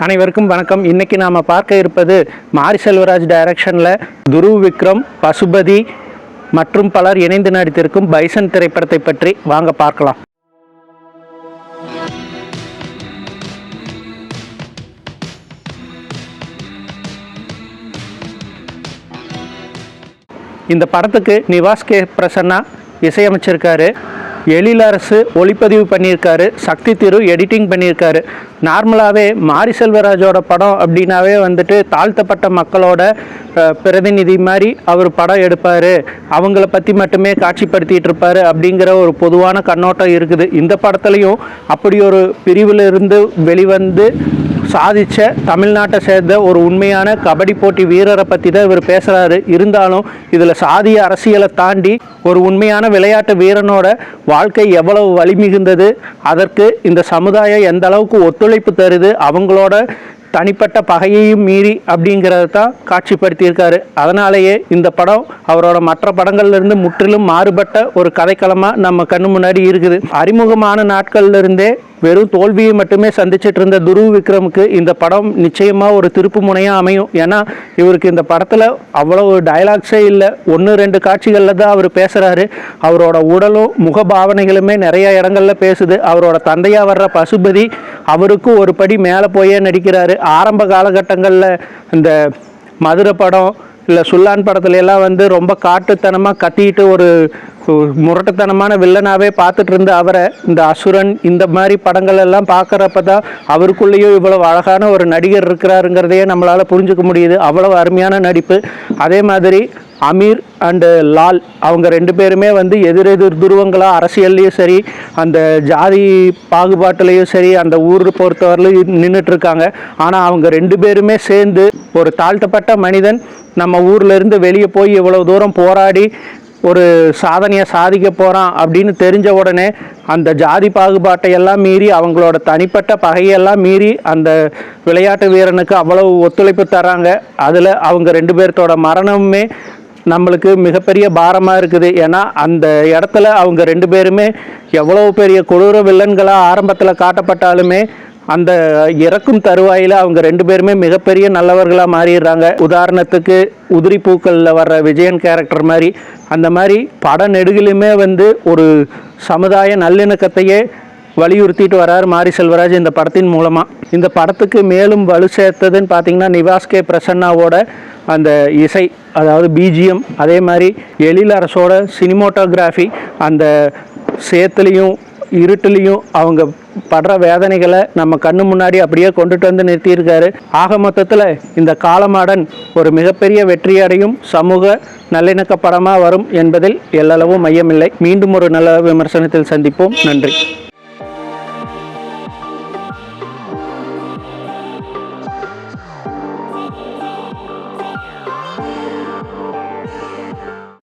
அனைவருக்கும் வணக்கம். இன்னைக்கு நாம் பார்க்க இருப்பது மாரி செல்வராஜ் டைரக்ஷனில் துருவ் விக்ரம், பசுபதி மற்றும் பலர் இணைந்து நடித்திருக்கும் பைசன் திரைப்படத்தை பற்றி வாங்க பார்க்கலாம். இந்த படத்துக்கு நிவாஸ் கே பிரசன்னா இசையமைச்சிருக்காரு. எழிலரசு ஒளிப்பதிவு பண்ணியிருக்காரு. சக்தி திரு எடிட்டிங் பண்ணியிருக்காரு. நார்மலாகவே மாரி செல்வராஜோட படம் அப்படின்னாவே வந்துட்டு தாழ்த்தப்பட்ட மக்களோட பிரதிநிதி மாதிரி அவர் படம் எடுப்பார், அவங்கள பற்றி மட்டுமே காட்சிப்படுத்திகிட்டு இருப்பார் அப்படிங்கிற ஒரு பொதுவான கண்ணோட்டம் இருக்குது. இந்த படத்துலையும் அப்படி ஒரு பிரிவிலிருந்து வெளிவந்து சாதித்த தமிழ்நாட்டை சேர்ந்த ஒரு உண்மையான கபடி போட்டி வீரரை பற்றி தான் இவர் பேசுகிறாரு. இருந்தாலும் இதில் சாதிய அரசியலை தாண்டி ஒரு உண்மையான விளையாட்டு வீரனோட வாழ்க்கை எவ்வளவு வலிமிகுந்தது, அதற்கு இந்த சமுதாயம் எந்த அளவுக்கு ஒத்துழைப்பு தருது, அவங்களோட தனிப்பட்ட பகையையும் மீறி அப்படிங்கிறத தான் காட்சிப்படுத்தியிருக்காரு. அதனாலேயே இந்த படம் அவரோட மற்ற படங்கள்லேருந்து முற்றிலும் மாறுபட்ட ஒரு கதைக்களமாக நம்ம கண்ணு முன்னாடி இருக்குது. அறிமுகமான நாட்கள்லேருந்தே வெறும் தோல்வியை மட்டுமே சந்திச்சிட்டு இருந்த துருவ் விக்ரமுக்கு இந்த படம் நிச்சயமாக ஒரு திருப்பு முனையாக அமையும். ஏன்னா இவருக்கு இந்த படத்தில் அவ்வளவு டயலாக்ஸே இல்லை, 1-2 காட்சிகளில் தான் அவர் பேசுகிறாரு. அவரோட உடலும் முகபாவனைகளுமே நிறைய இடங்களில் பேசுது. அவரோட தந்தையாக வர்ற பசுபதி அவருக்கும் ஒரு படி மேலே போயே நடிக்கிறாரு. ஆரம்ப காலகட்டங்களில் இந்த மதுரை படம் இல்லை சுல்லான் படத்துல எல்லாம் வந்து ரொம்ப காட்டுத்தனமாக கத்திட்டு ஒரு முரட்டுத்தனமான வில்லனாகவே பார்த்துட்டு இருந்த அவரை இந்த அசுரன் இந்த மாதிரி படங்கள் எல்லாம் பார்க்குறப்ப தான் அவருக்குள்ளேயும் இவ்வளவு அழகான ஒரு நடிகர் இருக்கிறாருங்கிறதையே நம்மளால் புரிஞ்சுக்க முடியுது. அவ்வளவு அருமையான நடிப்பு. அதே மாதிரி அமீர் அண்டு லால் அவங்க 2 பேருமே வந்து எதிரெதிர் துருவங்களாக அரசியல்லையும் சரி அந்த ஜாதி பாகுபாட்டிலையும் சரி அந்த ஊர் பொறுத்தவரையிலும் நின்றுட்டுருக்காங்க. ஆனால் அவங்க 2 பேருமே சேர்ந்து ஒரு தாழ்த்தப்பட்ட மனிதன் நம்ம ஊர்லேருந்து வெளியே போய் இவ்வளோ தூரம் போராடி ஒரு சாதனையை சாதிக்க போகிறான் அப்படின்னு தெரிஞ்ச உடனே அந்த ஜாதி பாகுபாட்டை எல்லாம் மீறி அவங்களோட தனிப்பட்ட பகையெல்லாம் மீறி அந்த விளையாட்டு வீரனுக்கு அவ்வளவு ஒத்துழைப்பு தராங்க. அதில் அவங்க 2 பேர்த்தோட மரணமுமே நம்மளுக்கு மிகப்பெரிய பாரமாக இருக்குது. ஏன்னா அந்த இடத்துல அவங்க 2 பேருமே எவ்வளோ பெரிய கொடூர வில்லன்களாக ஆரம்பத்தில் காட்டப்பட்டாலுமே அந்த இறக்கும் தருவாயில் அவங்க 2 பேருமே மிகப்பெரிய நல்லவர்களாக மாறிடுறாங்க. உதாரணத்துக்கு உதிரி பூக்களில் வர்ற விஜயன் கேரக்டர் மாதிரி அந்த மாதிரி பட நெடுகிலுமே வந்து ஒரு சமுதாய நல்லிணக்கத்தையே வலியுறுத்திட்டு வர்றார் மாரி செல்வராஜ் இந்த படத்தின் மூலமாக. இந்த படத்துக்கு மேலும் வலு சேர்த்ததுன்னு பார்த்திங்கன்னா நிவாஸ் கே பிரசன்னாவோட அந்த இசை, அதாவது பிஜிஎம், அதே மாதிரி எழிலரசோட சினிமோட்டோகிராஃபி, அந்த சேத்துலேயும் இருட்டுலேயும் அவங்க படுற வேதனைகளை நம்ம கண்ணு முன்னாடி அப்படியே கொண்டுட்டு வந்து நிறுத்தியிருக்காரு. ஆக மொத்தத்தில் இந்த காலமாடன் ஒரு மிகப்பெரிய வெற்றியடையும் சமூக நல்லிணக்க படமாக வரும் என்பதில் எல்லளவும் மையமில்லை. மீண்டும் ஒரு நல்ல விமர்சனத்தில் சந்திப்போம். நன்றி.